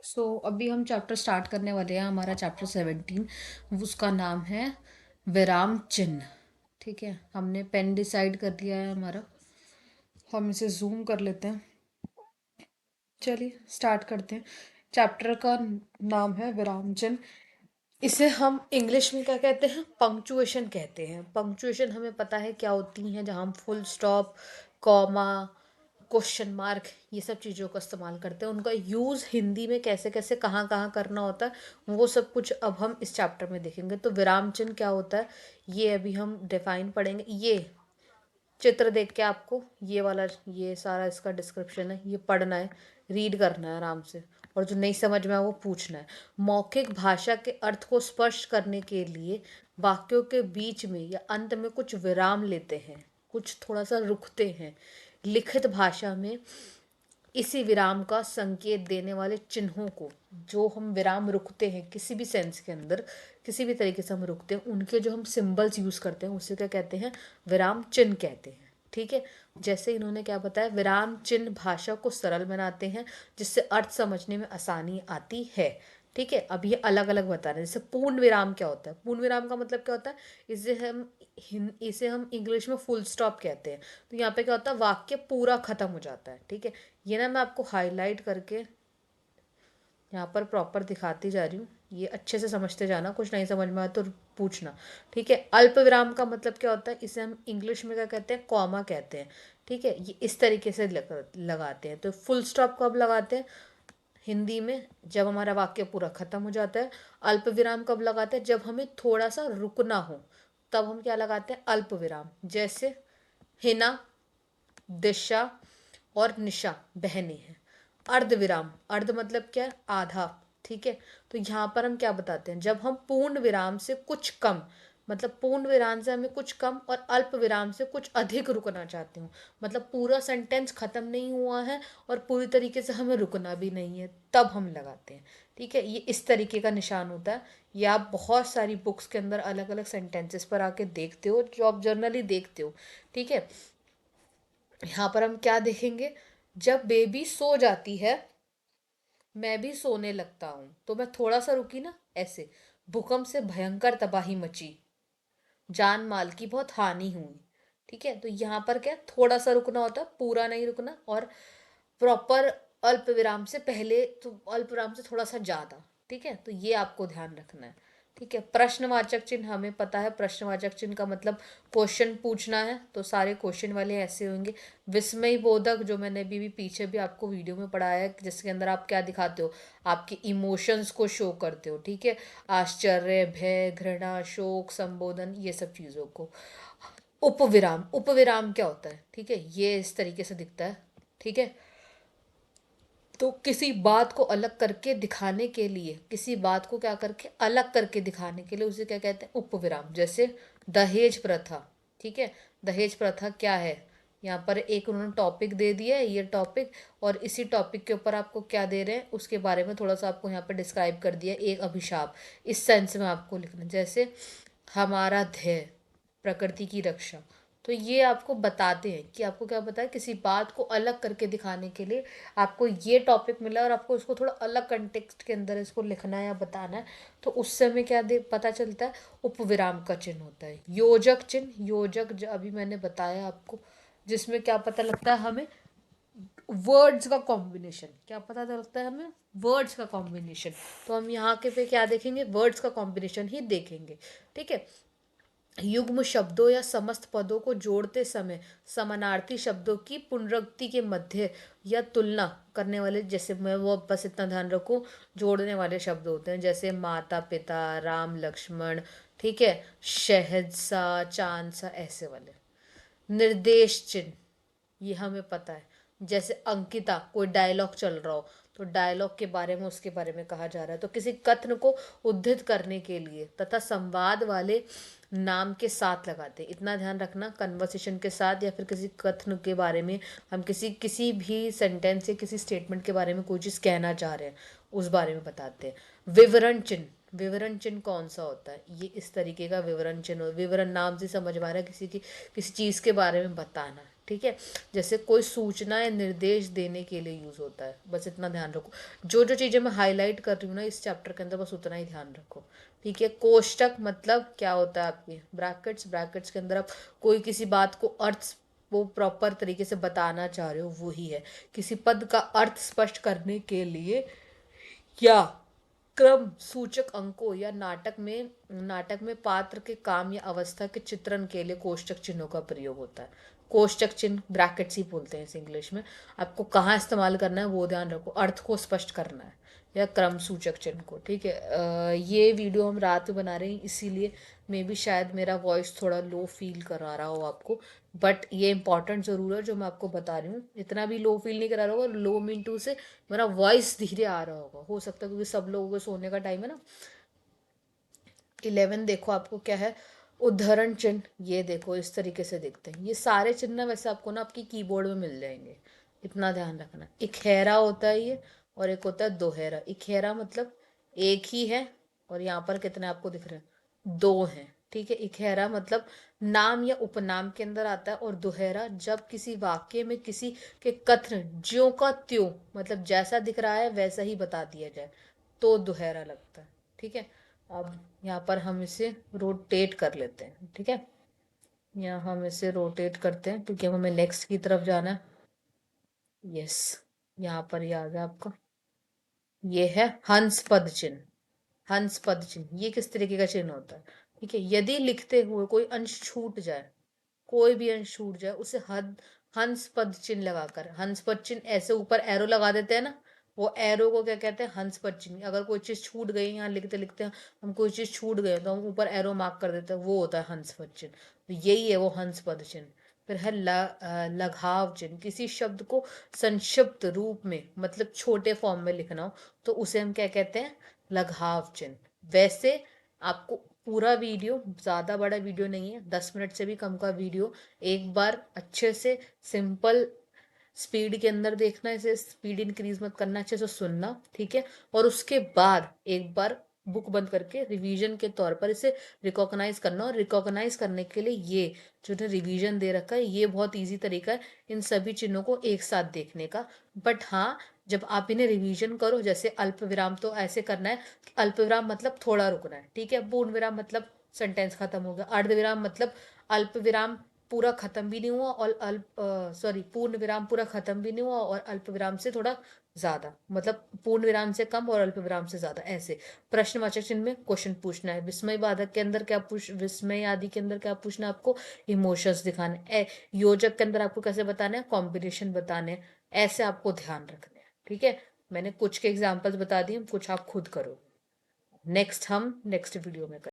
अभी हम chapter start करने वाले हैं, हमारा चैप्टर 17। उसका नाम है विराम चिन्ह। ठीक है, हमने पेन डिसाइड कर दिया है हमारा। हम इसे जूम कर लेते हैं। चलिए स्टार्ट करते हैं। चैप्टर का नाम है विराम चिन्ह। इसे हम इंग्लिश में क्या कहते हैं? पंक्चुएशन कहते हैं। पंक्चुएशन हमें पता है क्या होती हैं, जहाँ हम full stop, comma, question mark, ये सब चीज़ों का इस्तेमाल करते हैं। उनका यूज़ हिंदी में कैसे कैसे कहाँ कहाँ करना होता है, वो सब कुछ अब हम इस चैप्टर में देखेंगे। तो विराम चिन्ह क्या होता है, ये अभी हम डिफाइन पढ़ेंगे। ये चित्र देख के आपको ये वाला, ये सारा इसका डिस्क्रिप्शन है, ये पढ़ना है, रीड करना है आराम से, और जो नहीं समझ में आए वो पूछना है। मौखिक भाषा के अर्थ को स्पष्ट करने के लिए वाक्यों के बीच में या अंत में कुछ विराम लेते हैं, कुछ थोड़ा सा रुकते हैं। लिखित भाषा में इसी विराम का संकेत देने वाले चिन्हों को, जो हम विराम रुकते हैं किसी भी सेंस के अंदर, किसी भी तरीके से हम रुकते हैं, उनके जो हम सिंबल्स यूज करते हैं उसे क्या कहते हैं? विराम चिन्ह कहते हैं। ठीक है, जैसे इन्होंने क्या बताया, विराम चिन्ह भाषा को सरल बनाते हैं जिससे अर्थ समझने में आसानी आती है। ठीक है, अब ये अलग अलग बता रहे हैं। जैसे पूर्ण विराम क्या होता है? पूर्ण विराम का मतलब क्या होता है? इसे हम इंग्लिश में फुल स्टॉप कहते हैं। तो यहाँ पे क्या होता है, वाक्य पूरा खत्म हो जाता है। ठीक है, ये ना मैं आपको हाईलाइट करके यहाँ पर प्रॉपर दिखाती जा रही हूँ, ये अच्छे से समझते जाना, कुछ नहीं समझ में आए तो पूछना। ठीक है, अल्प विराम का मतलब क्या होता है? इसे हम इंग्लिश में क्या कहते हैं? कॉमा कहते हैं। ठीक है, ये इस तरीके से लगाते हैं। तो फुल स्टॉप कब लगाते हैं हिंदी में? जब हमारा वाक्य पूरा खत्म हो जाता है। अल्प विराम कब लगाते हैं? जब हमें थोड़ा सा रुकना हो, तब हम क्या लगाते हैं? अल्प विराम। जैसे हिना, दिशा और निशा बहनें हैं। अर्ध विराम, अर्ध मतलब क्या है? आधा। ठीक है, तो यहाँ पर हम क्या बताते हैं, जब हम पूर्ण विराम से कुछ कम, मतलब पूर्ण विराम से हमें कुछ कम और अल्प विराम से कुछ अधिक रुकना चाहते हो, मतलब पूरा सेंटेंस खत्म नहीं हुआ है और पूरी तरीके से हमें रुकना भी नहीं है, तब हम लगाते हैं। ठीक है, ये इस तरीके का निशान होता है। ये आप बहुत सारी बुक्स के अंदर अलग अलग सेंटेंसेस पर आके देखते हो, जो आप जर्नली देखते हो। ठीक है, यहाँ पर हम क्या देखेंगे, जब बेबी सो जाती है मैं भी सोने लगता हूँ, तो मैं थोड़ा सा रुकी ना, ऐसे। भूकंप से भयंकर तबाही मची, जान माल की बहुत हानि हुई। ठीक है, तो यहाँ पर क्या, थोड़ा सा रुकना होता है, पूरा नहीं रुकना। और प्रॉपर अल्प विराम से पहले, तो अल्प विराम से थोड़ा सा ज़्यादा। ठीक है, तो ये आपको ध्यान रखना है। ठीक है, प्रश्नवाचक चिन्ह हमें पता है। प्रश्नवाचक चिन्ह का मतलब क्वेश्चन पूछना है, तो सारे क्वेश्चन वाले ऐसे होंगे। विस्मय बोधक, जो मैंने अभी भी पीछे भी आपको वीडियो में पढ़ाया है, जिसके अंदर आप क्या दिखाते हो, आपके इमोशंस को शो करते हो। ठीक है, आश्चर्य, भय, घृणा, शोक, संबोधन, ये सब चीज़ों को। उपविराम, उपविराम क्या होता है? ठीक है, ये इस तरीके से दिखता है। ठीक है, तो किसी बात को अलग करके दिखाने के लिए, किसी बात को क्या करके अलग करके दिखाने के लिए उसे क्या कहते हैं? उपविराम। जैसे दहेज प्रथा। ठीक है, दहेज प्रथा क्या है? यहाँ पर एक उन्होंने टॉपिक दे दिया है, ये टॉपिक, और इसी टॉपिक के ऊपर आपको क्या दे रहे हैं उसके बारे में थोड़ा सा आपको यहाँ पर डिस्क्राइब कर दिया, एक अभिशाप, इस सेंस में आपको लिखना। जैसे हमारा ध्येय प्रकृति की रक्षा। तो ये आपको बताते हैं कि आपको क्या पता है, किसी बात को अलग करके दिखाने के लिए आपको ये टॉपिक मिला और आपको इसको थोड़ा अलग कंटेक्स्ट के अंदर इसको लिखना है या बताना है, तो उस समय क्या दे पता चलता है, उपविराम का चिन्ह होता है। योजक चिन्ह, योजक जो अभी मैंने बताया आपको, जिसमें क्या पता लगता है हमें, वर्ड्स का कॉम्बिनेशन। क्या पता चलता है हमें? वर्ड्स का कॉम्बिनेशन। तो हम यहाँ के पे क्या देखेंगे? वर्ड्स का कॉम्बिनेशन ही देखेंगे। ठीक है, युग्म शब्दों या समस्त पदों को जोड़ते समय समानार्थी शब्दों की पुनरुक्ति के मध्य या तुलना करने वाले, जैसे मैं वो बस इतना ध्यान रखूं, जोड़ने वाले शब्द होते हैं, जैसे माता पिता, राम लक्ष्मण। ठीक है, शहद चांद सा, ऐसे वाले। निर्देश चिन्ह, ये हमें पता है। जैसे अंकिता, कोई डायलॉग चल रहा हो, तो डायलॉग के बारे में, उसके बारे में कहा जा रहा है, तो किसी कथन को उद्धृत करने के लिए तथा संवाद वाले नाम के साथ लगाते हैं। इतना ध्यान रखना, कन्वर्सेशन के साथ या फिर किसी कथन के बारे में, हम किसी किसी भी सेंटेंस या किसी स्टेटमेंट के बारे में कोई चीज़ कहना चाह रहे हैं, उस बारे में बताते हैं। विवरण चिन्ह, विवरण चिन्ह कौन सा होता है? ये इस तरीके का विवरण चिन्ह, विवरण नाम से समझ में आ रहा है, किसी चीज़ के बारे में बताना। ठीक है, जैसे कोई सूचना या निर्देश देने के लिए यूज होता है, बस इतना ध्यान रखो। जो जो चीजें मैं हाईलाइट कर रही हूँ ना इस चैप्टर के अंदर, बस उतना ही ध्यान रखो, ठीक है। कोष्टक मतलब क्या होता है आपके ब्रैकेट्स, ब्रैकेट्स के अंदर आप कोई किसी बात को अर्थ वो प्रॉपर तरीके से बताना चाह रहे हो, वही है। किसी पद का अर्थ स्पष्ट करने के लिए या क्रम सूचक अंकों या नाटक में पात्र के काम या अवस्था के चित्रण के लिए कोष्टक चिन्हों का प्रयोग होता है। कोष्टक चिन्ह ब्रैकेट्स ही बोलते हैं इस इंग्लिश में। आपको कहाँ इस्तेमाल करना है वो ध्यान रखो, अर्थ को स्पष्ट करना है या क्रम सूचक चिन्ह को, ठीक है। ये वीडियो हम रात में बना रहे हैं, इसीलिए मे बी शायद मेरा वॉइस थोड़ा लो फील करा रहा हो आपको, बट ये इंपॉर्टेंट जरूर है जो मैं आपको बता रही हूँ। इतना भी लो फील नहीं करा रहा होगा, लो मीन टू से मेरा वॉइस धीरे आ रहा होगा, हो सकता है, क्योंकि सब लोगों के सोने का टाइम है ना। 11 देखो आपको क्या है, उदाहरण चिन्ह, ये देखो इस तरीके से दिखते हैं। ये सारे चिन्ह वैसे आपको ना आपकी कीबोर्ड में मिल जाएंगे, इतना ध्यान रखना। इखेरा होता है ये, और एक होता है दोहरा। इखेरा मतलब एक ही है, और यहाँ पर कितने आपको दिख रहे हैं, दो हैं, ठीक है। इखेरा मतलब नाम या उपनाम के अंदर आता है, और दोहरा जब किसी वाक्य में किसी के कथन ज्यों का त्यों, मतलब जैसा दिख रहा है वैसा ही बता दिया जाए, तो दोहरा लगता है, ठीक है। अब यहाँ पर हम इसे रोटेट कर लेते हैं, ठीक है। यहाँ हम इसे रोटेट करते हैं क्योंकि हमें नेक्स्ट की तरफ जाना है। यस, यहाँ पर ये आ गया आपका, ये है हंस पद चिन्ह। हंस पद चिन्ह ये किस तरीके का चिन्ह होता है, ठीक है। यदि लिखते हुए कोई अंश छूट जाए, कोई भी अंश छूट जाए, उसे हंस पद चिन्ह लगाकर, हंस पद चिन्ह ऐसे ऊपर एरो लगा देते हैं ना, वो एरो को क्या कहते हैं, हंस पद चिन्ह। अगर कोई चीज छूट गई, यहाँ लिखते लिखते हम कोई चीज छूट गए तो हम ऊपर एरो मार्क कर देते हैं, वो होता है हंस पद चिन्ह। तो यही है वो हंस पद चिन्ह। फिर है लघाव चिन्ह, किसी शब्द को संक्षिप्त रूप में मतलब छोटे फॉर्म में लिखना हो तो उसे हम क्या कहते हैं, लघाव चिन्ह। वैसे आपको पूरा वीडियो, ज़्यादा बड़ा वीडियो नहीं है, 10 मिनट से भी कम का वीडियो, एक बार अच्छे से सिंपल स्पीड के अंदर देखना, इसे स्पीड इंक्रीज मत करना, अच्छे से सुनना, ठीक है। और उसके बाद एक बार बुक बंद करके रिवीजन के तौर पर इसे रिकॉग्नाइज करना, और रिकॉग्नाइज करने के लिए ये जो रिवीजन दे रखा है, ये बहुत इजी तरीका है इन सभी चिन्हों को एक साथ देखने का। बट हाँ, जब आप इन्हें रिवीजन करो, जैसे अल्प विराम, तो ऐसे करना है, अल्प विराम मतलब थोड़ा रुकना है, ठीक है। पूर्ण विराम मतलब सेंटेंस खत्म हो गया। अर्ध विराम मतलब अल्प विराम पूरा खत्म भी नहीं हुआ, और पूर्ण विराम पूरा खत्म भी नहीं हुआ, और अल्प विराम से थोड़ा ज्यादा, मतलब पूर्ण विराम से कम और अल्प विराम से ज्यादा, ऐसे। प्रश्नवाचक चिन्ह में क्वेश्चन पूछना है। विस्मय बाधक के अंदर क्या विस्मय आदि के अंदर क्या पूछना है आपको, इमोशंस दिखाने। योजक के अंदर आपको कैसे बताना है, कॉम्बिनेशन बताने, ऐसे आपको ध्यान रखने हैं, ठीक है। मैंने कुछ के एग्जाम्पल्स बता दिए, कुछ आप खुद करो। नेक्स्ट हम नेक्स्ट वीडियो में करें।